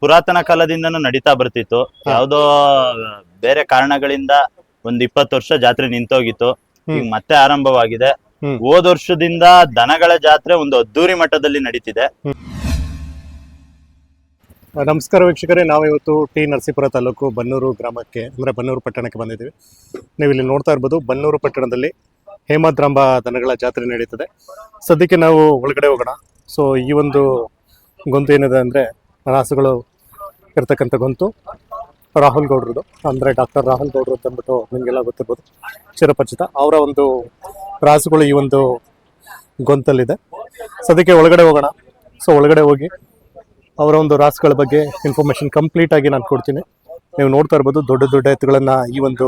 ಪುರಾತನ ಕಾಲದಿಂದನೂ ನಡೀತಾ ಬರ್ತಿತ್ತು. ಯಾವ್ದೋ ಬೇರೆ ಕಾರಣಗಳಿಂದ ಒಂದ್ 20 ವರ್ಷ ಜಾತ್ರೆ ನಿಂತೋಗಿತ್ತು. ಈಗ ಮತ್ತೆ ಆರಂಭವಾಗಿದೆ. ಹೋದ ವರ್ಷದಿಂದ ದನಗಳ ಜಾತ್ರೆ ಒಂದು ಅದ್ದೂರಿ ಮಟ್ಟದಲ್ಲಿ ನಡೀತಿದೆ. ನಮಸ್ಕಾರ ವೀಕ್ಷಕರೇ, ನಾವು ಇವತ್ತು ಟಿ ನರಸೀಪುರ ತಾಲೂಕು ಬನ್ನೂರು ಗ್ರಾಮಕ್ಕೆ ಅಂದ್ರೆ ಬನ್ನೂರು ಪಟ್ಟಣಕ್ಕೆ ಬಂದಿದ್ದೀವಿ. ನೀವು ಇಲ್ಲಿ ನೋಡ್ತಾ ಇರ್ಬೋದು, ಬನ್ನೂರು ಪಟ್ಟಣದಲ್ಲಿ ಹೇಮಾದ್ರಾಂಬ ದನಗಳ ಜಾತ್ರೆ ನಡೀತದೆ. ಸದ್ಯಕ್ಕೆ ನಾವು ಒಳಗಡೆ ಹೋಗೋಣ. ಸೊ ಈ ಒಂದು ಗೊಂತು ಏನಿದೆ ಅಂದರೆ ರಾಸುಗಳು ಇರ್ತಕ್ಕಂಥ ಗೊಂತು ರಾಹುಲ್ ಗೌಡ್ರದ್ದು, ಅಂದರೆ ಡಾಕ್ಟರ್ ರಾಹುಲ್ ಗೌಡ್ರು ಅಂತ ಅಂದ್ಬಿಟ್ಟು ನಿಮಗೆಲ್ಲ ಗೊತ್ತಿರ್ಬೋದು, ಚಿರಪರಿಚಿತ. ಅವರ ಒಂದು ರಾಸುಗಳು ಈ ಒಂದು ಗೊಂತಲ್ಲಿದೆ. ಸದ್ಯಕ್ಕೆ ಒಳಗಡೆ ಹೋಗೋಣ. ಸೊ ಒಳಗಡೆ ಹೋಗಿ ಅವರ ಒಂದು ರಾಸುಗಳ ಬಗ್ಗೆ ಇನ್ಫಾರ್ಮೇಶನ್ ಕಂಪ್ಲೀಟ್ ಆಗಿ ನಾನು ಕೊಡ್ತೀನಿ. ನೀವು ನೋಡ್ತಾ ಇರ್ಬೋದು, ದೊಡ್ಡ ದೊಡ್ಡ ಎತ್ತುಗಳನ್ನ ಈ ಒಂದು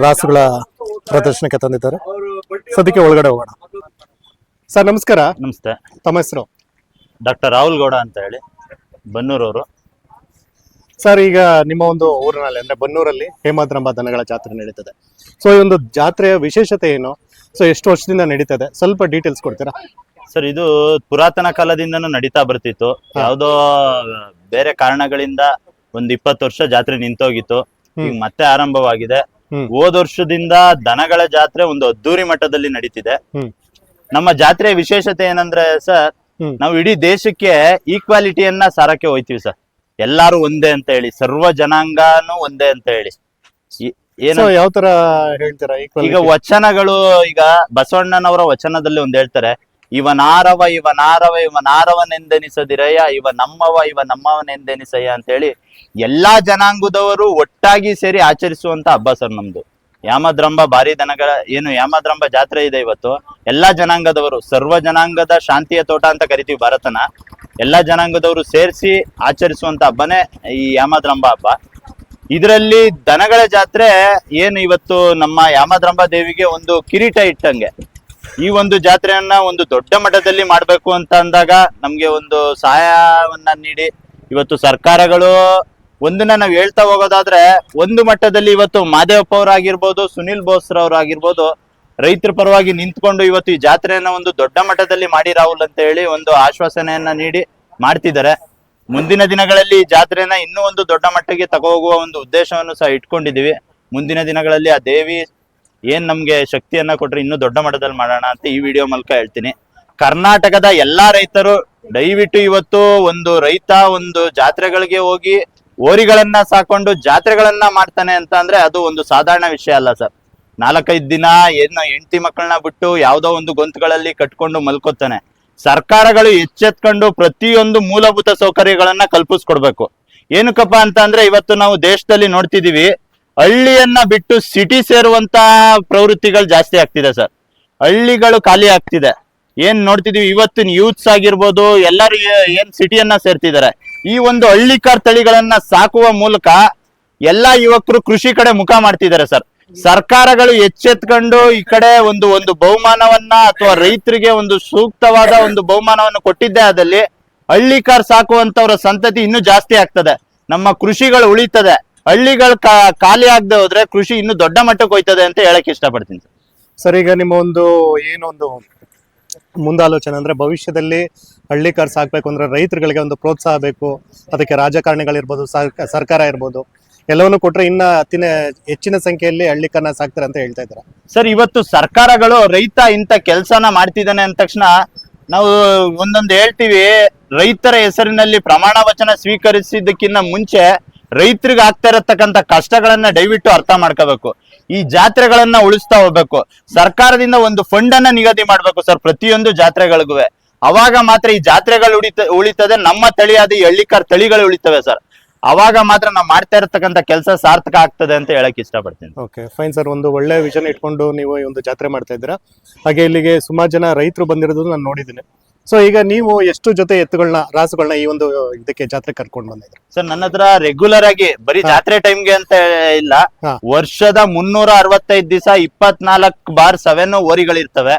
ರಾಸುಗಳ ಪ್ರದರ್ಶನಕ್ಕೆ ತಂದಿದ್ದಾರೆ. ಸದ್ಯಕ್ಕೆ ಒಳಗಡೆ ಹೋಗೋಣ. ಸರ್ ನಮಸ್ಕಾರ. ನಮಸ್ತೆ. ತಮ್ಮ ಹೆಸರು? ಡಾಕ್ಟರ್ ರಾಹುಲ್ ಗೌಡ ಅಂತ ಹೇಳಿ, ಬನ್ನೂರವರು. ಸರ್, ಈಗ ನಿಮ್ಮ ಒಂದು ಊರಿನಲ್ಲಿ ಅಂದ್ರೆ ಬನ್ನೂರಲ್ಲಿ ಹೇಮಾದ್ರಾಂಬ ದನಗಳ ಜಾತ್ರೆ ನಡೀತದೆ. ಸೊ ಈ ಒಂದು ಜಾತ್ರೆಯ ವಿಶೇಷತೆ ಏನು? ಸೊ ಎಷ್ಟು ವರ್ಷದಿಂದ ನಡೀತದೆ, ಸ್ವಲ್ಪ ಡೀಟೇಲ್ಸ್ ಕೊಡ್ತೀರಾ? ಸರ್, ಇದು ಪುರಾತನ ಕಾಲದಿಂದನೂ ನಡೀತಾ ಬರ್ತಿತ್ತು. ಯಾವ್ದೋ ಬೇರೆ ಕಾರಣಗಳಿಂದ ಒಂದ್ 20 ವರ್ಷ ಜಾತ್ರೆ ನಿಂತೋಗಿತ್ತು. ಈಗ ಮತ್ತೆ ಆರಂಭವಾಗಿದೆ. ಹೋದ ವರ್ಷದಿಂದ ದನಗಳ ಜಾತ್ರೆ ಒಂದು ಅದ್ದೂರಿ ಮಟ್ಟದಲ್ಲಿ ನಡೀತಿದೆ. ನಮ್ಮ ಜಾತ್ರೆಯ ವಿಶೇಷತೆ ಏನಂದ್ರೆ ಸರ್, ನಾವು ಇಡೀ ದೇಶಕ್ಕೆ ಈಕ್ವಾಲಿಟಿಯನ್ನ ಸಾರಕ್ಕೆ ಹೋಯ್ತೀವಿ ಸರ್. ಎಲ್ಲಾರು ಒಂದೇ ಅಂತ ಹೇಳಿ, ಸರ್ವ ಜನಾಂಗನೂ ಒಂದೇ ಅಂತ ಹೇಳಿ. ಏನು ಯಾವ ತರ ಹೇಳ್ತೀರಾ? ಈಗ ವಚನಗಳು, ಈಗ ಬಸವಣ್ಣನವರ ವಚನದಲ್ಲಿ ಒಂದ್ ಹೇಳ್ತಾರೆ, ಇವನಾರವ ಇವನಾರವ ಇವನಾರವನೆಂದೆನಿಸದಿರಯ್ಯ, ಇವ ನಮ್ಮವನೆಂದೆನಿಸಯ್ಯ ಅಂತ ಹೇಳಿ ಎಲ್ಲಾ ಜನಾಂಗದವರು ಒಟ್ಟಾಗಿ ಸೇರಿ ಆಚರಿಸುವಂತ ಹಬ್ಬ ಸರ್ ನಮ್ದು. ಯಾಮದ್ರಂಬ ಭಾರಿ ದನಗಳ ಏನು ಯಾಮದ್ರಂಬ ಜಾತ್ರೆ ಇದೆ ಇವತ್ತು. ಎಲ್ಲಾ ಜನಾಂಗದವರು, ಸರ್ವ ಜನಾಂಗದ ಶಾಂತಿಯ ತೋಟ ಅಂತ ಕರಿತೀವಿ ಭಾರತನ. ಎಲ್ಲಾ ಜನಾಂಗದವರು ಸೇರಿಸಿ ಆಚರಿಸುವಂತ ಹಬ್ಬನೇ ಈ ಯಾಮದ್ರಂಬ ಹಬ್ಬ. ಇದರಲ್ಲಿ ದನಗಳ ಜಾತ್ರೆ ಏನು ಇವತ್ತು ನಮ್ಮ ಯಾಮದ್ರಂಬ ದೇವಿಗೆ ಒಂದು ಕಿರೀಟ ಇಟ್ಟಂಗೆ. ಈ ಒಂದು ಜಾತ್ರೆಯನ್ನ ಒಂದು ದೊಡ್ಡ ಮಟ್ಟದಲ್ಲಿ ಮಾಡ್ಬೇಕು ಅಂತ ಅಂದಾಗ ನಮ್ಗೆ ಒಂದು ಸಹಾಯವನ್ನ ನೀಡಿ ಇವತ್ತು ಸರ್ಕಾರಗಳು ಒಂದನ್ನ ನಾವು ಹೇಳ್ತಾ ಹೋಗೋದಾದ್ರೆ, ಒಂದು ಮಟ್ಟದಲ್ಲಿ ಇವತ್ತು ಮಾದೇವಪ್ಪ ಅವರಾಗಿರ್ಬೋದು, ಸುನಿಲ್ ಬೋಸ್ರವರಾಗಿರ್ಬೋದು, ರೈತರ ಪರವಾಗಿ ನಿಂತ್ಕೊಂಡು ಇವತ್ತು ಈ ಜಾತ್ರೆಯನ್ನ ಒಂದು ದೊಡ್ಡ ಮಟ್ಟದಲ್ಲಿ ಮಾಡಿ ರಾಹುಲ್ ಅಂತ ಹೇಳಿ ಒಂದು ಆಶ್ವಾಸನೆಯನ್ನ ನೀಡಿ ಮಾಡ್ತಿದ್ದಾರೆ. ಮುಂದಿನ ದಿನಗಳಲ್ಲಿ ಈ ಜಾತ್ರೆನ ಇನ್ನೂ ಒಂದು ದೊಡ್ಡ ಮಟ್ಟಿಗೆ ತಗೋಗುವ ಒಂದು ಉದ್ದೇಶವನ್ನು ಸಹ ಇಟ್ಕೊಂಡಿದೀವಿ. ಮುಂದಿನ ದಿನಗಳಲ್ಲಿ ಆ ದೇವಿ ಏನ್ ನಮ್ಗೆ ಶಕ್ತಿಯನ್ನ ಕೊಟ್ರೆ ಇನ್ನೂ ದೊಡ್ಡ ಮಟ್ಟದಲ್ಲಿ ಮಾಡೋಣ ಅಂತ ಈ ವಿಡಿಯೋ ಮೂಲಕ ಹೇಳ್ತೀನಿ. ಕರ್ನಾಟಕದ ಎಲ್ಲಾ ರೈತರು ದಯವಿಟ್ಟು ಇವತ್ತು ಒಂದು ರೈತ ಒಂದು ಜಾತ್ರೆಗಳಿಗೆ ಹೋಗಿ ಓರಿಗಳನ್ನ ಸಾಕೊಂಡು ಜಾತ್ರೆಗಳನ್ನ ಮಾಡ್ತಾನೆ ಅಂತ ಅಂದ್ರೆ ಅದು ಒಂದು ಸಾಧಾರಣ ವಿಷಯ ಅಲ್ಲ ಸರ್. 4-5 ದಿನ ಏನು ಹೆಂಡತಿ ಮಕ್ಕಳನ್ನ ಬಿಟ್ಟು ಯಾವ್ದೋ ಒಂದು ಗೊಂತುಗಳಲ್ಲಿ ಕಟ್ಕೊಂಡು ಮಲ್ಕೋತಾನೆ. ಸರ್ಕಾರಗಳು ಎಚ್ಚೆತ್ಕೊಂಡು ಪ್ರತಿಯೊಂದು ಮೂಲಭೂತ ಸೌಕರ್ಯಗಳನ್ನ ಕಲ್ಪಿಸ್ಕೊಡ್ಬೇಕು. ಏನಕ್ಕಪ್ಪ ಅಂತ ಅಂದ್ರೆ ಇವತ್ತು ನಾವು ದೇಶದಲ್ಲಿ ನೋಡ್ತಿದೀವಿ, ಹಳ್ಳಿಯನ್ನ ಬಿಟ್ಟು ಸಿಟಿ ಸೇರುವಂತ ಪ್ರವೃತ್ತಿಗಳು ಜಾಸ್ತಿ ಆಗ್ತಿದೆ ಸರ್. ಹಳ್ಳಿಗಳು ಖಾಲಿ ಆಗ್ತಿದೆ. ಏನ್ ನೋಡ್ತಿದೀವಿ ಇವತ್ತಿನ ಯೂತ್ಸ್ ಆಗಿರ್ಬೋದು, ಎಲ್ಲರೂ ಏನ್ ಸಿಟಿಯನ್ನ ಸೇರ್ತಿದ್ದಾರೆ. ಈ ಒಂದು ಹಳ್ಳಿಕಾರ್ ತಳಿಗಳನ್ನ ಸಾಕುವ ಮೂಲಕ ಎಲ್ಲಾ ಯುವಕರು ಕೃಷಿ ಕಡೆ ಮುಖ ಮಾಡ್ತಿದ್ದಾರೆ ಸರ್. ಸರ್ಕಾರಗಳು ಎಚ್ಚೆತ್ಕೊಂಡು ಈ ಕಡೆ ಒಂದು ಬಹುಮಾನವನ್ನ ಅಥವಾ ರೈತರಿಗೆ ಒಂದು ಸೂಕ್ತವಾದ ಒಂದು ಬಹುಮಾನವನ್ನು ಕೊಟ್ಟಿದ್ದೇ ಆದಲ್ಲಿ ಹಳ್ಳಿಕಾರ್ ಸಾಕುವಂತವರ ಸಂತತಿ ಇನ್ನೂ ಜಾಸ್ತಿ ಆಗ್ತದೆ. ನಮ್ಮ ಕೃಷಿಗಳು ಉಳಿತದೆ. ಹಳ್ಳಿಗಳು ಖಾಲಿ ಆಗದೆ ಹೋದ್ರೆ ಕೃಷಿ ಇನ್ನು ದೊಡ್ಡ ಮಟ್ಟಕ್ಕೆ ಹೋಯ್ತದೆ ಅಂತ ಹೇಳಕ್ ಇಷ್ಟಪಡ್ತೀನಿ ಸರ್. ಈಗ ನಿಮ್ಮ ಒಂದು ಏನೊಂದು ಮುಂದಾಲೋಚನೆ ಅಂದ್ರೆ, ಭವಿಷ್ಯದಲ್ಲಿ ಹಳ್ಳಿಕಾರ್ ಸಾಕ್ಬೇಕು ಅಂದ್ರೆ ರೈತರುಗಳಿಗೆ ಒಂದು ಪ್ರೋತ್ಸಾಹ ಬೇಕು. ಅದಕ್ಕೆ ರಾಜಕಾರಣಿಗಳಿರ್ಬೋದು, ಸರ್ಕಾರ ಇರ್ಬೋದು, ಎಲ್ಲವನ್ನು ಕೊಟ್ರೆ ಇನ್ನ ಹೆಚ್ಚಿನ ಸಂಖ್ಯೆಯಲ್ಲಿ ಹಳ್ಳಿಕಾರನ ಸಾಕ್ತಾರೆ ಅಂತ ಹೇಳ್ತಾ ಇದ್ದಾರೆ ಸರ್. ಇವತ್ತು ಸರ್ಕಾರಗಳು ರೈತ ಇಂತ ಕೆಲ್ಸನ ಮಾಡ್ತಿದ್ದಾನೆ ಅಂದ ತಕ್ಷಣ ನಾವು ಒಂದೊಂದು ಹೇಳ್ತೀವಿ, ರೈತರ ಹೆಸರಿನಲ್ಲಿ ಪ್ರಮಾಣ ವಚನ ಸ್ವೀಕರಿಸಿದ್ದಕ್ಕಿಂತ ಮುಂಚೆ ರೈತರಿಗೆ ಆಗ್ತಾ ಇರತಕ್ಕಂತ ಕಷ್ಟಗಳನ್ನ ದಯವಿಟ್ಟು ಅರ್ಥ ಮಾಡ್ಕೋಬೇಕು. ಈ ಜಾತ್ರೆಗಳನ್ನ ಉಳಿಸ್ತಾ ಹೋಗ್ಬೇಕು. ಸರ್ಕಾರದಿಂದ ಒಂದು ಫಂಡ್ ಅನ್ನ ನಿಗದಿ ಮಾಡ್ಬೇಕು ಸರ್ ಪ್ರತಿಯೊಂದು ಜಾತ್ರೆಗಳಿಗೂ. ಅವಾಗ ಮಾತ್ರ ಈ ಜಾತ್ರೆಗಳು ಉಳಿತದೆ. ನಮ್ಮ ತಳಿಯಾದ ಈ ಹಳ್ಳಿಕಾರ್ ತಳಿಗಳು ಉಳಿತವೆ ಸರ್. ಅವಾಗ ಮಾತ್ರ ನಾವು ಮಾಡ್ತಾ ಇರತಕ್ಕಂತ ಕೆಲಸ ಸಾರ್ಥಕ ಆಗ್ತದೆ ಅಂತ ಹೇಳಕ್ ಇಷ್ಟಪಡ್ತೀನಿ. Okay, fine sir. ಒಂದು ಒಳ್ಳೆ ವಿಷನ್ ಇಟ್ಕೊಂಡು ನೀವು ಈ ಒಂದು ಜಾತ್ರೆ ಮಾಡ್ತಾ ಇದ್ದೀರಾ. ಹಾಗೆ ಇಲ್ಲಿಗೆ ಸುಮಾರು ಜನ ರೈತರು ಬಂದಿರೋದು ನಾನು ನೋಡಿದ್ದೀನಿ. ಸೊ ಈಗ ನೀವು ಎಷ್ಟು ಜೊತೆ ಎತ್ತುಗಳನ್ನ ರಾಸುಗಳನ್ನ ಈ ಒಂದು ಇದಕ್ಕೆ ಜಾತ್ರೆ ಕರ್ಕೊಂಡು ಬಂದಿದ್ರಿ ಸರ್? ನನ್ನ ಹತ್ರ ರೆಗ್ಯುಲರ್ ಆಗಿ ಬರೀ ಜಾತ್ರೆ ಟೈಮ್ಗೆ ಅಂತ ಇಲ್ಲ, ವರ್ಷದ 365 ದಿವಸ 24/7 ಓರಿಗಳಿರ್ತವೆ.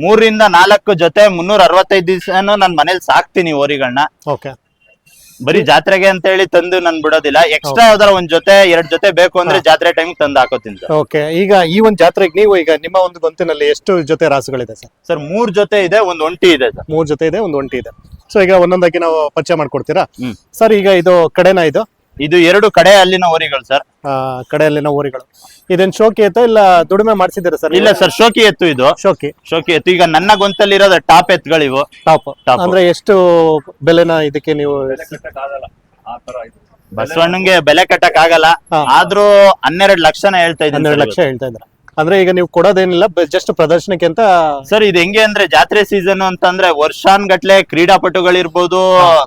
3ರಿಂದ 4 ಜೊತೆ 365 ದಿವಸನು ನನ್ ಮನೇಲಿ ಸಾಕ್ತೀನಿ ಓರಿಗಳನ್ನ. ಓಕೆ, ಬರೀ ಜಾತ್ರೆಗೆ ಅಂತ ಹೇಳಿ ತಂದು ನನ್ ಬಿಡೋದಿಲ್ಲ. ಎಕ್ಸ್ಟ್ರಾ ಯಾವ್ದಾರ ಒಂದ್ ಜೊತೆ 2 ಜೊತೆ ಬೇಕು ಅಂದ್ರೆ ಜಾತ್ರೆ ಟೈಮ್ ತಂದು ಹಾಕೋತೀನಿ ಸರ್. ಓಕೆ, ಈಗ ಈ ಒಂದು ಜಾತ್ರೆಗೆ ನೀವು ಈಗ ನಿಮ್ಮ ಒಂದು ಗೊಂತಿನಲ್ಲಿ ಎಷ್ಟು ಜೊತೆ ರಾಸುಗಳಿದೆ ಸರ್? ಸರ್ 3 ಜೊತೆ ಇದೆ, ಒಂದು ಒಂಟಿ ಇದೆ ಸರ್. 3 ಜೊತೆ ಇದೆ, ಒಂದು ಒಂಟಿ ಇದೆ. ಸೊ ಈಗ ಒಂದೊಂದಾಗಿ ನಾವು ಪರಿಚಯ ಮಾಡ್ಕೊಡ್ತೀರಾ ಹ್ಮ್. ಸರ್? ಈಗ ಇದು ಕಡೆನಾ ಇದು ಇದು 2 ಕಡೆ ಅಲ್ಲಿನ ಓರಿಗಳು ಸರ್. ಕಡೆಯಲ್ಲಿನ ಊರಿಗಳು ಇದೇನ್ ಶೋಕಿ ಎತ್ತೋ ಇಲ್ಲ ದುಡಿಮೆ ಮಾಡ್ಸಿದ್ದೀರಾ ಸರ್? ಇಲ್ಲ ಸರ್, ಶೋಕಿ ಎತ್ತು ಇದು. ಶೋಕಿ ಶೋಕಿ ಎತ್ತು. ಈಗ ನನ್ನ ಗೊಂತಲ್ಲಿರೋದು ಟಾಪ್ ಎತ್ತುಗಳಿವು. Top Top. ಅಂದ್ರೆ ಎಷ್ಟು ಬೆಲೆನ ಇದಕ್ಕೆ ನೀವು? ಬಸವಣ್ಣಂಗೆ ಬೆಲೆ ಕಟ್ಟಕ್ ಆಗಲ್ಲ, ಹಾ. ಆದ್ರೂ 12 ಲಕ್ಷನ ಹೇಳ್ತಾ ಇದ್ದೀನಿ 12 ಲಕ್ಷ ಹೇಳ್ತಾ ಇದ್ರ. ಅಂದ್ರೆ ಈಗ ನೀವು ಕೊಡೋದೇನಿಲ್ಲ, ಜಸ್ಟ್ ಪ್ರದರ್ಶನಕ್ಕೆ ಅಂತ. ಸರ್. ಇದು ಹೆಂಗೆ ಅಂದ್ರೆ ಜಾತ್ರೆ ಸೀಸನ್ ಅಂತಂದ್ರೆ ವರ್ಷಾನ್ಗಟ್ಲೆ ಕ್ರೀಡಾಪಟುಗಳಿರ್ಬೋದು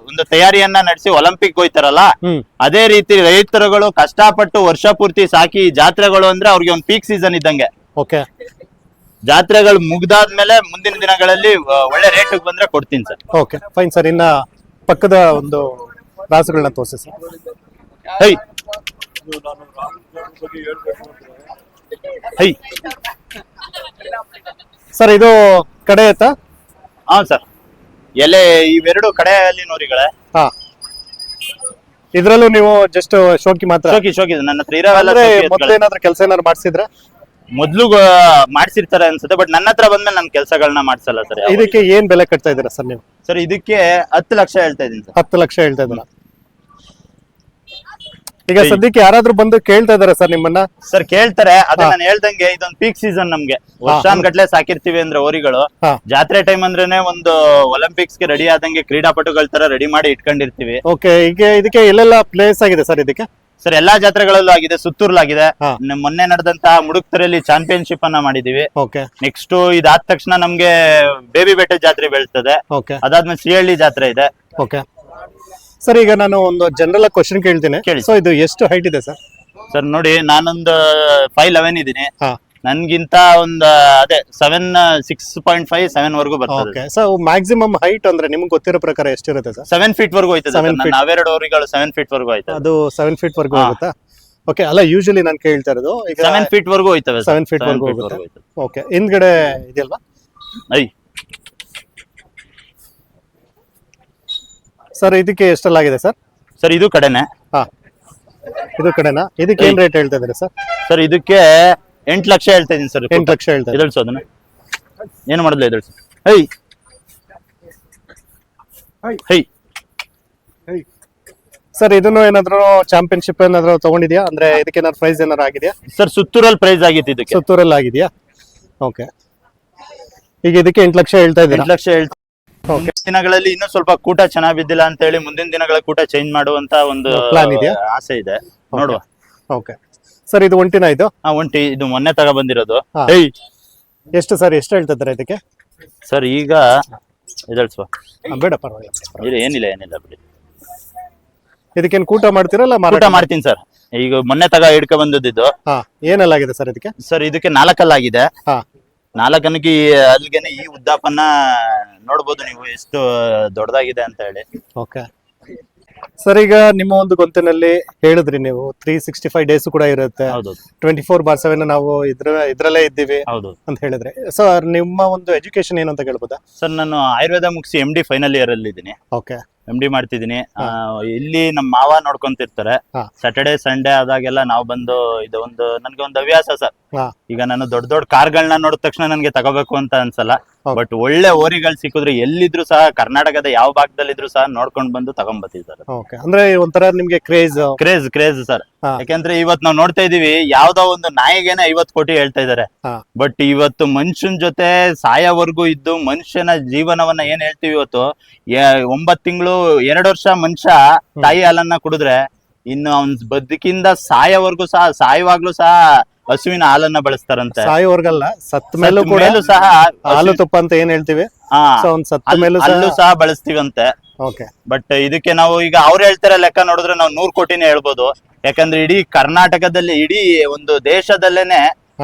ಒಂದು ತಯಾರಿಯನ್ನ ನಡೆಸಿ ಒಲಿಂಪಿಕ್ ಹೋಯ್ತಾರಲ್ಲ, ಹ್ಮ್ ಅದೇ ರೀತಿ ರೈತರುಗಳು ಕಷ್ಟಪಟ್ಟು ವರ್ಷ ಪೂರ್ತಿ ಸಾಕಿ ಜಾತ್ರೆಗಳು ಅಂದ್ರೆ ಅವ್ರಿಗೆ ಒಂದು ಪೀಕ್ ಸೀಸನ್ ಇದ್ದಂಗೆ. ಓಕೆ. ಜಾತ್ರೆಗಳು ಮುಗ್ದಾದ್ಮೇಲೆ ಮುಂದಿನ ದಿನಗಳಲ್ಲಿ ಒಳ್ಳೆ ರೇಟ್ ಬಂದ್ರೆ ಕೊಡ್ತೀನಿ ಸರ್. Okay fine sir. ಇನ್ನ ಪಕ್ಕದ ಒಂದು ರಾಸುಗಳನ್ನ ತೋರಿಸಿ ಸರ್. ಹೈ ಹೈ ಸರ್ ಇದು ಕಡೆ ಎತ್ತಾ? ಹಾ ಸರ್. ಎಲೆ ಇವೆರಡು ಕಡೆ ಅಲ್ಲಿ ನೋರಿಗಳೇ. ಹಾ. ಇದ್ರಲ್ಲೂ ನೀವು ಜಸ್ಟ್ ಶೋಕಿ ಮಾತ್ರ? ಶೋಕಿ ಶೋಕಿ ನನ್ನ ಹತ್ರ ಇರೋವೆಲ್ಲ ಅಂದ್ರೆ ಶೋಕಿ ಎತ್ತುಗಳೇ. ಮೊದ್ಲೇನಾದ್ರೂ ಕೆಲಸ ಏನಾದ್ರು ಮಾಡ್ಸಿದ್ರೆ? ಮೊದ್ಲು ಮಾಡ್ಸಿರ್ತಾರೆ ಅನ್ಸುತ್ತೆ, ಬಟ್ ನನ್ನ ಹತ್ರ ಬಂದ್ಮೇಲೆ ನಾನು ಕೆಲಸಗಳನ್ನ ಮಾಡ್ಸಲ್ಲ ಸರ್. ಇದಕ್ಕೆ ಏನ್ ಬೆಲೆ ಕಟ್ತಾ ಇದೀರಾ ಸರ್ ನೀವು? ಸರ್ ಇದಕ್ಕೆ 10 ಲಕ್ಷ ಹೇಳ್ತಾ ಇದೀನಿ ಸರ್. 10 ಲಕ್ಷ ಹೇಳ್ತಾ ಇದ್ದೀರಾ? ಈಗ ಸದ್ಯಕ್ಕೆ ಯಾರಾದ್ರೂ ಬಂದು ಕೇಳ್ತಾ ಇದಾರೆ ಸರ್ ನಿಮ್ಮನ್ನ? ಸರ್ ಕೇಳ್ತಾರೆ, ಅದೇ ನಾನು ಹೇಳ್ದಂಗೆ ಇದೊಂದು ಪೀಕ್ ಸೀಸನ್ ನಮ್ಗೆ. ವರ್ಷಾನ್ಗಟ್ಲೆ ಸಾಕಿರ್ತೀವಿ ಅಂದ್ರೆ ಓರಿಗಳು. ಹಾ. ಜಾತ್ರೆ ಟೈಮ್ ಅಂದ್ರೇನೆ ಒಂದು ಒಲಿಂಪಿಕ್ಸ್ ಗೆ ರೆಡಿ ಆದಂಗೆ ಕ್ರೀಡಾಪಟುಗಳ ತರ ರೆಡಿ ಮಾಡಿ ಇಟ್ಕೊಂಡಿರ್ತೀವಿ. ಓಕೆ. ಈಗ ಇದಕ್ಕೆ ಎಲ್ಲೆಲ್ಲ ಪ್ಲೇಸ್ ಆಗಿದೆ ಸರ್ ಇದಕ್ಕೆ? ಸರ್ ಎಲ್ಲಾ ಜಾತ್ರೆಗಳಲ್ಲೂ ಆಗಿದೆ, ಸುತ್ತೂರ್ಲಾಗಿದೆ. ಹಾ. ಮೊನ್ನೆ ನಡೆದಂತಹ ಮುಡುಕ್ತರಲ್ಲಿ ಚಾಂಪಿಯನ್ಶಿಪ್ ಅನ್ನ ಮಾಡಿದೀವಿ. ಓಕೆ. ನೆಕ್ಸ್ಟ್ ಇದಾದ ತಕ್ಷಣ ನಮ್ಗೆ ಬೇಬಿ ಬೆಟ್ಟ ಜಾತ್ರೆ ಬೀಳ್ತದೆ. ಓಕೆ. ಅದಾದ್ಮೇಲೆ ಶ್ರೀಹಳ್ಳಿ ಜಾತ್ರೆ ಇದೆ. Okay sir. ಈಗ ನಾನು ಒಂದು ಜನರಲ್ ಕ್ವಶನ್ ಕೇಳ್ತೀನಿ. ಕೇಳಿ. ಸೊ ಇದು ಎಷ್ಟು ಹೈಟ್ ಇದೆ ಸರ್? ಸರ್ ನೋಡಿ, ನಾನೊಂದು 5'11" ಇದೀನಿ. ಹಾ. ನನ್ಗಿಂತ ಒಂದು ಅದೇ 6.5 7 ವರ್ಗೂ ಬರ್ತದೆ. ಓಕೆ. ಸೊ ಮ್ಯಾಕ್ಸಿಮಮ್ ಹೈಟ್ ಅಂದ್ರೆ ನಿಮ್ಗೆ ಗೊತ್ತಿರೋ ಪ್ರಕಾರ ಎಷ್ಟಿರುತ್ತೆ ಸರ್? 7 ಫೀಟ್ ವರ್ಗೂ ಹೋಯ್ತದೆ. 7 feet. ನಾವೆರಡು ಓರಿಗಳು 7 ಫೀಟ್ ವರ್ಗೂ ಹೋಯ್ತದೆ. ಅದು 7 ಫೀಟ್ ವರ್ಗೂ ಹಾ. ಹೋಗುತ್ತಾ? ಓಕೆ. ಅಲ್ಲ ಯೂಶಲಿ ನಾನು ಕೇಳ್ತಾ ಇರೋದು ಈಗ 7 ಫೀಟ್ ವರ್ಗೂ ಹೋಯ್ತವೆ. 7 feet ವರ್ಗೂ ಹೋಗುತ್ತೆ. ಓಕೆ. ಹಿಂದ್ಗಡೆ ಇದೆಯಲ್ವಾ? ಐ ಸರ್ ಇದಕ್ಕೆ ಎಷ್ಟೆಲ್ಲ ಆಗಿದೆ ಸರ್? ಸರ್ ಇದು ಕಡೆನೆ. ಹಾ. ಇದು ಕಡೆನಾ? ಇದಕ್ಕೆ ಏನ್ ರೇಟ್ ಹೇಳ್ತಾ ಇದ್ದೀರಾ ಸರ್? ಸರ್ ಇದಕ್ಕೆ 8 ಲಕ್ಷ ಹೇಳ್ತಾ ಇದೀನಿ ಸರ್. 8 ಲಕ್ಷ ಹೇಳ್ತಾ ಇದ್ದೀರಾ? ಎದಳ್ಸು ಅದನ್ನ. ಏನು ಮಾಡಿದ್ಲು ಎದಳ್ಸು. ಹೈ ಹೈ ಸರ್ ಇದನ್ನು ಏನಾದ್ರು ಚಾಂಪಿಯನ್ಶಿಪ್ ಏನಾದ್ರು ತಗೊಂಡಿದ್ಯಾ? ಅಂದ್ರೆ ಇದಕ್ಕೆ ಏನಾದ್ರು ಪ್ರೈಸ್ ಏನಾದ್ರು ಆಗಿದೆಯಾ? ಸರ್ ಸುತ್ತೂರಲ್ಲಿ ಪ್ರೈಸ್ ಆಗಿತ್ತು ಇದಕ್ಕೆ. ಸುತ್ತೂರಲ್ಲಿ ಆಗಿದೆಯಾ? ಓಕೆ. ಈಗ ಇದಕ್ಕೆ 8 ಲಕ್ಷ ಹೇಳ್ತಾ ಇದ್ದೀರಾ? 8 ಲಕ್ಷ ಹೇಳ್ತಾ. ಓಕೆ. ದಿನಗಳಲ್ಲಿ ಇನ್ನೂ ಸ್ವಲ್ಪ ಕೂಟ ಚೆನ್ನಾಗ್ ಬಿದ್ದಿಲ್ಲ ಅಂತ ಹೇಳಿ ಮುಂದಿನ ದಿನಗಳ ಕೂಟ ಚೇಂಜ್ ಮಾಡುವಂತ ಒಂದು ಪ್ಲಾನ್ ಇದೆಯಾ? ಆಸೆ ಇದೆ, ನೋಡುವ. Okay sir. ಇದು ಒಂಟಿನ ಇದು? ಒಂಟಿ. ಇದು ಮೊನ್ನೆ ತಗ ಬಂದಿರೋದು. ಹಾ. ಹೈ ಎಷ್ಟು ಸರ್? ಎಷ್ಟು ಹೇಳ್ತಾ ಇದ್ದಾರೆ ಇದಕ್ಕೆ? ಸರ್ ಈಗ ಎದಳ್ಸುವ. ಬೇಡ ಪರವಾಗಿಲ್ಲ. ಏನಿಲ್ಲ ಬಿಡಿ. ಇದಕ್ಕೇನು ಕೂಟ ಮಾಡ್ತೀರಲ್ಲ? ಕೂಟ ಮಾಡ್ತೀನಿ ಸರ್. ಈಗ ಮೊನ್ನೆ ತಗ ಹಿಡ್ಕ ಬಂದದ್ದು. ಹಾ. ಏನೆಲ್ಲ ಆಗಿದೆ ಸರ್ ಇದಕ್ಕೆ? ಸರ್ ಇದಕ್ಕೆ 4 ಆಗಿದೆ. ಹಾ. 4 ಅಲ್ಲಿಗೆನೆ ಈ ಉದ್ದಾಪನ್ನ ನೋಡ್ಬೋದು ನೀವು ಎಷ್ಟು ದೊಡ್ಡದಾಗಿದೆ ಅಂತ ಹೇಳಿ. Okay sir. ಈಗ ನಿಮ್ಮ ಒಂದು ಗೊಂತಿನಲ್ಲಿ ಹೇಳಿದ್ರಿ ನೀವು 365 ಡೇಸ್ ಕೂಡ ಇರುತ್ತೆ. ಹೌದು 24/7 ನಾವು ಇದ್ರಲ್ಲೇ ಇದ್ದೀವಿ ಹೌದು ಅಂತ ಹೇಳಿದ್ರೆ. ಸರ್ ನಿಮ್ಮ ಒಂದು ಎಜುಕೇಶನ್ ಏನು ಅಂತ ಕೇಳ್ಬೋದಾ? ಸರ್ ನಾನು ಆಯುರ್ವೇದ ಮುಗಿಸಿ MD ಫೈನಲ್ ಇಯರ್ ಅಲ್ಲಿ ಇದ್ದೀನಿ. ಓಕೆ. MD ಮಾಡ್ತಿದ್ದೀನಿ. ಇಲ್ಲಿ ನಮ್ಮ ಮಾವ ನೋಡ್ಕೊಂತಿರ್ತಾರೆ. ಹಾ. ಸ್ಯಾಟರ್ಡೆ ಸಂಡೇ ಆದಾಗೆಲ್ಲ ನಾವು ಬಂದು ಇದು ಒಂದು ನನ್ಗೆ ಒಂದು ಹವ್ಯಾಸ ಸರ್. ಹಾ. ಈಗ ನಾನು ದೊಡ್ಡ ಕಾರ್ಗಳನ್ನ ನೋಡಿದ ತಕ್ಷಣ ನನ್ಗೆ ತಗೋಬೇಕು ಅಂತ ಅನ್ಸಲ್ಲ. ಹೌದು. ಬಟ್ ಒಳ್ಳೆ ಓರಿಗಳು ಸಿಕ್ಕಿದ್ರೆ ಎಲ್ಲಿದ್ರು ಸಹ ಕರ್ನಾಟಕದ ಯಾವ ಭಾಗದಲ್ಲಿದ್ರು ಸಹ ನೋಡ್ಕೊಂಡ್ ಬಂದು ತಗೊಂಡ್ಬರ್ತಿದ್ದಾರೆ. ಓಕೆ. ಅಂದ್ರೆ ಒಂಥರ ನಿಮ್ಗೆ ಕ್ರೇಜ್ ಸರ್. ಹಾ. ಯಾಕಂದ್ರೆ ಇವತ್ ನಾವ್ ನೋಡ್ತಾ ಇದೀವಿ, ಯಾವ್ದೋ ಒಂದು ನಾಯಿಗೆನೆ 50 ಕೋಟಿ ಹೇಳ್ತಾ ಇದಾರೆ. ಹಾ. ಬಟ್ ಇವತ್ತು ಮನುಷ್ಯನ ಜೊತೆ ಸಾಯವರೆಗೂ ಇದ್ದು ಮನುಷ್ಯನ ಜೀವನವನ್ನ ಏನ್ ಹೇಳ್ತೀವಿ ಇವತ್ತು, 9 ತಿಂಗಳು 2 ವರ್ಷ ಮನುಷ್ಯ ತಾಯಿ ಹಾಲನ್ನ ಕುಡಿದ್ರೆ ಇನ್ನು ಅವ್ನ್ ಬದುಕಿಂದ ಸಾಯುವಾಗ್ಲೂ ಸಹ ಹಸುವಿನ ಹಾಲನ್ನ ಬಳಸ್ತಾರಂತೆ. ಸಾಯೋರ್ಗಲ್ಲ, ಸತ್ತ ಮೇಲೂ ಕೂಡ ಸಹ ಹಾಲು ತುಪ್ಪ ಅಂತ ಏನ್ ಹೇಳ್ತೀವಿ. ಹಾ, ಸೊ ಅವ್ನ್ ಸತ್ತ ಮೇಲೂ ಅಲ್ಲೂ ಸಹ ಬಳಸ್ತೀವಂತೆ. ಓಕೆ. ಬಟ್ ಇದಕ್ಕೆ ನಾವು ಈಗ ಅವ್ರು ಹೇಳ್ತಾರೆ ಲೆಕ್ಕ ನೋಡಿದ್ರೆ ನಾವು 100 ಕೋಟಿನೇ ಹೇಳ್ಬೋದು. ಯಾಕಂದ್ರೆ ಇಡೀ ಕರ್ನಾಟಕದಲ್ಲಿ, ಇಡೀ ಒಂದು ದೇಶದಲ್ಲೇನೆ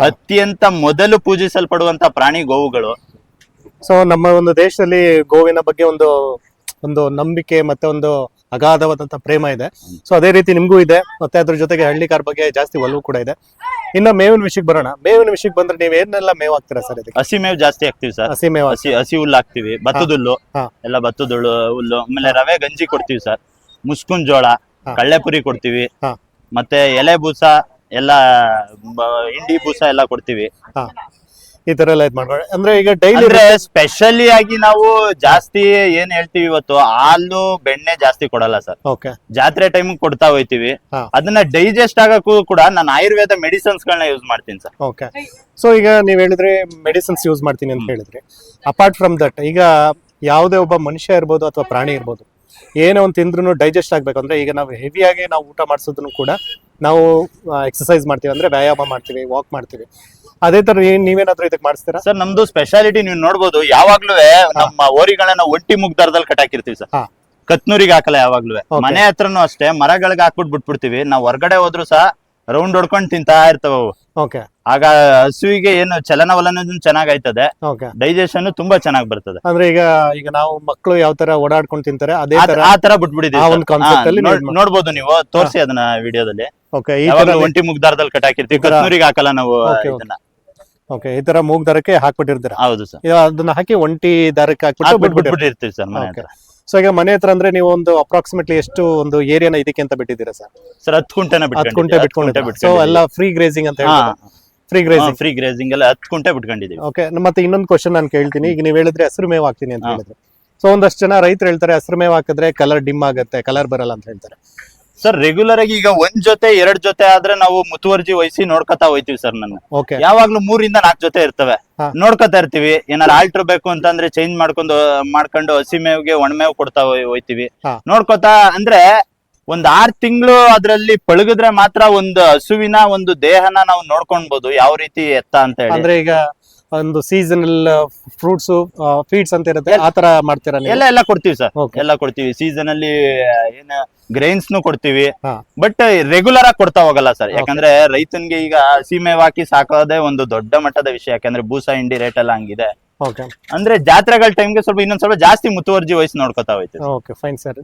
ಅತ್ಯಂತ ಮೊದಲು ಪೂಜಿಸಲ್ಪಡುವಂತ ಪ್ರಾಣಿ ಗೋವುಗಳು. ಸೊ ನಮ್ಮ ಒಂದು ದೇಶದಲ್ಲಿ ಗೋವಿನ ಬಗ್ಗೆ ಒಂದು ನಂಬಿಕೆ ಮತ್ತೆ ಒಂದು ಅಗಾಧವಾದಂತ ಪ್ರೇಮ ಇದೆ. ಸೊ ಅದೇ ರೀತಿ ನಿಮ್ಗೂ ಇದೆ, ಮತ್ತೆ ಅದ್ರ ಜೊತೆಗೆ ಹಳ್ಳಿಕಾರ ಬಗ್ಗೆ ಜಾಸ್ತಿ ಒಲವು ಕೂಡ ಇದೆ. ಇನ್ನ ಮೇವಿನ ವಿಷಯಕ್ಕೆ ಬರೋಣ. ಮೇವಿನ ವಿಷಯಕ್ಕೆ ಬಂದ್ರೆ ನೀವ್ ಏನೆಲ್ಲ ಮೇವ್ ಹಾಕ್ತೀರಾ ಸರ್ ಇದಕ್ಕೆ? ಹಸಿ ಮೇವು ಜಾಸ್ತಿ ಹಾಕ್ತಿವಿ ಸರ್. ಹಸಿ ಮೇವ್ ಹಸಿ ಹುಲ್ಲು ಹಾಕ್ತಿವಿ, ಭತ್ತದ ಹುಲ್ಲು ಎಲ್ಲ ಭತ್ತದ ಹುಲ್ಲು. ಆಮೇಲೆ ರವೆ ಗಂಜಿ ಕೊಡ್ತೀವಿ ಸರ್, ಮುಸ್ಕುನ್ ಜೋಳ, ಕಳ್ಳೆಪುರಿ ಕೊಡ್ತೀವಿ, ಮತ್ತೆ ಎಲೆ ಬೂಸ ಎಲ್ಲ, ಹಿಂಡಿ ಬೂಸ ಎಲ್ಲ ಕೊಡ್ತೀವಿ. ಈ ತರ ಎಲ್ಲ ಇದ್ ಮಾಡ್ಕೊಂಡು ಅಂದ್ರೆ ಈಗ ಡೈಲಿ ಅಂದ್ರೆ ಸ್ಪೆಷಲಿ ಆಗಿ ನಾವು ಜಾಸ್ತಿ ಏನ್ ಹೇಳ್ತೀವಿ ಇವತ್ತು ಹಾಲು ಬೆಣ್ಣೆ ಜಾಸ್ತಿ ಕೊಡಲ್ಲ ಸರ್. ಓಕೆ ಜಾತ್ರೆ ಟೈಮ್ ಕೊಡ್ತಾ ಹೋಯ್ತಿವಿ. ಹಾ. ಅದನ್ನ ಡೈಜೆಸ್ಟ್ ಆಗಕ್ಕೂ ಕೂಡ ನಾನು ಆಯುರ್ವೇದ ಮೆಡಿಸಿನ್ಸ್ ಗಳನ್ನ ಯೂಸ್ ಮಾಡ್ತೀನಿ ಸರ್. ಓಕೆ ಸೊ ಈಗ ನೀವ್ ಹೇಳಿದ್ರೆ ಮೆಡಿಸಿನ್ಸ್ ಯೂಸ್ ಮಾಡ್ತೀನಿ ಅಂತ ಹೇಳಿದ್ರಿ. ಅಪಾರ್ಟ್ ಫ್ರಮ್ ದಟ್ ಈಗ ಯಾವುದೇ ಒಬ್ಬ ಮನುಷ್ಯ ಇರ್ಬೋದು ಅಥವಾ ಪ್ರಾಣಿ ಇರ್ಬೋದು, ಏನೋ ಒಂದು ತಿಂದ್ರು ಡೈಜೆಸ್ಟ್ ಆಗ್ಬೇಕು ಅಂದ್ರೆ ಈಗ ನಾವು ಹೆವಿಯಾಗಿ ನಾವು ಊಟ ಮಾಡಿಸೋದನ್ನು ಕೂಡ ನಾವು ಎಕ್ಸರ್ಸೈಸ್ ಮಾಡ್ತೀವಿ, ಅಂದ್ರೆ ವ್ಯಾಯಾಮ ಮಾಡ್ತೀವಿ, ವಾಕ್ ಮಾಡ್ತೀವಿ. ಅದೇ ತರ ನೀವೇನಾದ್ರೂ ಇದಕ್ಕೆ ಮಾಡಿಸ್ತೀರಾ? ಸರ್ ನಮ್ದು ಸ್ಪೆಷಾಲಿಟಿ ನೀವು ನೋಡ್ಬೋದು, ಯಾವಾಗ್ಲೂ ನಮ್ಮ ಓರಿಗಳನ್ನ ಒಟ್ಟಿ ಮುಗ್ದಾರದಲ್ಲಿ ಕಟ್ಟಾಕಿರ್ತೀವಿ ಸರ್. ಹಾ. ಕತ್ನೂರಿಗೆ ಹಾಕಲ್ಲ ಯಾವಾಗ್ಲೂ. Okay. ಮನೆ ಹತ್ರನು ಅಷ್ಟೇ ಮರಗಳಿಗೆ ಹಾಕ್ಬಿಟ್ಟು ಬಿಟ್ಬಿಡ್ತೀವಿ. ನಾವ್ ಹೊರಗಡೆ ಹೋದ್ರು ಸಹ ರೌಂಡ್ ಹೊಡ್ಕೊಂಡು ತಿಂತಾ ಇರ್ತಾವ ಅವು. ಓಕೆ ಆಗ ಹಸುವಿಗೆ ಏನು ಚಲನವಲನ ಚೆನ್ನಾಗಾಯ್ತದೆ, ಓಕೆ ಡೈಜೆಷನ್ ತುಂಬಾ ಚೆನ್ನಾಗಿ ಬರ್ತದೆ. ಅಂದ್ರೆ ಈಗ ನಾವು ಮಕ್ಕಳು ಯಾವ ತರ ಓಡಾಡ್ಕೊಂಡು ತಿಂತಾರೆ ಅದೇ ತರ ಆ ತರ ಆ ಬಿಟ್ಬಿಟ್ಟಿದೀವಿ ಒಂದು ಕಾನ್ಸೆಪ್ಟ್ ಅಲ್ಲಿ ನೋಡ್ಬೋದು ನೀವು, ತೋರಿಸಿ ಅದನ್ನ ವಿಡಿಯೋದಲ್ಲಿ. ಓಕೆ ಈ ತರ ಯಾವಾಗ್ಲೂ ಒಂಟಿ ಮುಗ್ದಾರದಲ್ಲಿ ಕಟ್ಟಾಕಿರ್ತೀವಿ, ಈ ತರ- ಕತ್ನೂರಿಗೆ ಹಾಕಲ್ಲ ನಾವು Okay, ಇದನ್ನ. ಓಕೆ ಈ ತರ ಮೂಗ್ ದಾರಕ್ಕೆ ಹಾಕ್ಬಿಟ್ಟಿರ್ತೀರ. ಹೌದು ಸರ್, ಅದನ್ನ ಹಾಕಿ ಒಂಟಿ ದಾರಕ್ಕೆ ಹಾಕ್ಬಿಟ್ಟು ಬಿಟ್ಬಿಟ್ಟಿರ್ತೀರ. ಬಿಟ್ಬಿಟ್ಟಿರ್ತೀವಿ ಸರ್ ಮನೆ ಓಕೆ ಹತ್ರ. ಸೊ ಈಗ ಮನೆ ಹತ್ರ ಅಂದ್ರೆ ನೀವು ಒಂದು ಅಪ್ರಾಕ್ಸಿಮೇಟ್ಲಿ ಎಷ್ಟು ಒಂದು ಏರಿಯಾನ ಇದಕ್ಕೆ ಅಂತ ಬಿಟ್ಟಿದ್ದೀರಾ ಸರ್? ಸರ್ 10 ಕುಂಟೆನ 10 ಕುಂಟೆ ಬಿಟ್ಕೊಂಡಿದ್ದೀರಾ. ಸೊ ಎಲ್ಲ ಫ್ರೀ ಗ್ರೇಸಿಂಗ್ ಅಂತ ಹೇಳ್ಬೋದು. Free grazing. ಫ್ರೀ ಗ್ರೇಸಿಂಗ್ ಎಲ್ಲ 10 ಕುಂಟೆ ಬಿಟ್ಕೊಂಡಿದೀವಿ. ಓಕೆ ಮತ್ತೆ ಇನ್ನೊಂದು ಕ್ವಶನ್ ನಾನು ಕೇಳ್ತೀನಿ. ಈಗ ನೀವು ಹೇಳಿದ್ರೆ ಹಸಿರು ಮೇವು ಹಾಕ್ತೀನಿ ಅಂತ ಹೇಳಿದ್ರೆ, ಸೊ ಒಂದಷ್ಟು ಜನ ರೈತರು ಹೇಳ್ತಾರೆ ಹಸಿರು ಮೇವು ಹಾಕಿದ್ರೆ ಕಲರ್ ಡಿಮ್ ಆಗುತ್ತೆ, ಕಲರ್ ಬರಲ್ಲ ಅಂತ ಹೇಳ್ತಾರೆ. ಸರ್ ರೆಗ್ಯುಲರ್ ಆಗಿ ಈಗ 1 ಜೊತೆ 2 ಜೊತೆ ಆದ್ರೆ ನಾವು ಮುತುವರ್ಜಿ ವಹಿಸಿ ನೋಡ್ಕೊತಾ ಹೋಯ್ತಿವಿ ಸರ್. ನಾನು ಓಕೆ ಯಾವಾಗ್ಲೂ 3 ಇಂದ 4 ಜೊತೆ ಇರ್ತವೆ, ಹಾ. ನೋಡ್ಕೊತಾ ಇರ್ತೀವಿ. ಏನಾರು ಆಲ್ಟರ್ ಬೇಕು ಅಂತಂದ್ರೆ ಚೇಂಜ್ ಮಾಡ್ಕೊಂಡು ಹಸಿ ಮೇವ್ಗೆ ಒಣಮೇವ್ ಕೊಡ್ತಾ ಹೋಯ್ತಿವಿ. ಹಾ. ನೋಡ್ಕೊತಾ ಅಂದ್ರೆ ಒಂದ್ 6 ತಿಂಗಳು ಅದ್ರಲ್ಲಿ ಪಳಗಿದ್ರೆ ಮಾತ್ರ ಒಂದು ಹಸುವಿನ ಒಂದು ದೇಹನ ನಾವು ನೋಡ್ಕೊಳ್ಬಹುದು, ಯಾವ ರೀತಿ ಎತ್ತ ಅಂತ ಹೇಳಿ. ಅಂದ್ರೆ ಈಗ ಒಂದು ಸೀಸನಲ್ ಫ್ರೂಟ್ಸ್ ಫೀಡ್ಸ್ ಅಂತ ಇರುತ್ತೆ, ಆ ತರ ಮಾಡ್ತೀರಾ ನೀವು? ಎಲ್ಲ ಕೊಡ್ತೀವಿ ಸರ್, Okay. ಎಲ್ಲ ಕೊಡ್ತೀವಿ. ಸೀಸನ್ ಅಲ್ಲಿ ಏನ ಗ್ರೈನ್ಸ್ ನು ಕೊಡ್ತೀವಿ, ಹಾ. ಬಟ್ ರೆಗ್ಯುಲರ್ ಆಗಿ ಕೊಡ್ತಾ ಹೋಗಲ್ಲ ಸರ್. ಯಾಕಂದ್ರೆ ರೈತನ್ಗೆ ಈಗ ಹಸಿ ಮೇವ್ ಹಾಕಿ ಸಾಕೋದೇ ಒಂದು ದೊಡ್ಡ ಮಟ್ಟದ ವಿಷಯ. ಯಾಕಂದ್ರೆ ಬೂಸ ಹಿಂಡಿ ರೇಟ್ ಎಲ್ಲ ಹಂಗಿದೆ. ಓಕೆ ಅಂದ್ರೆ ಜಾತ್ರೆಗಳ ಟೈಮ್ಗೆ ಸ್ವಲ್ಪ ಇನ್ನೊಂದ್ ಸ್ವಲ್ಪ ಜಾಸ್ತಿ ಮುತುವರ್ಜಿ ವಹಿಸಿ ನೋಡ್ಕೊತಾ ಹೋಯ್ತು. Okay fine sir.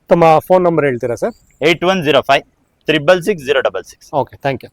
ತಮ್ಮ ಫೋನ್ ನಂಬರ್ ಹೇಳ್ತೀರಾ ಸರ್? 8105 666 066. Okay thank you.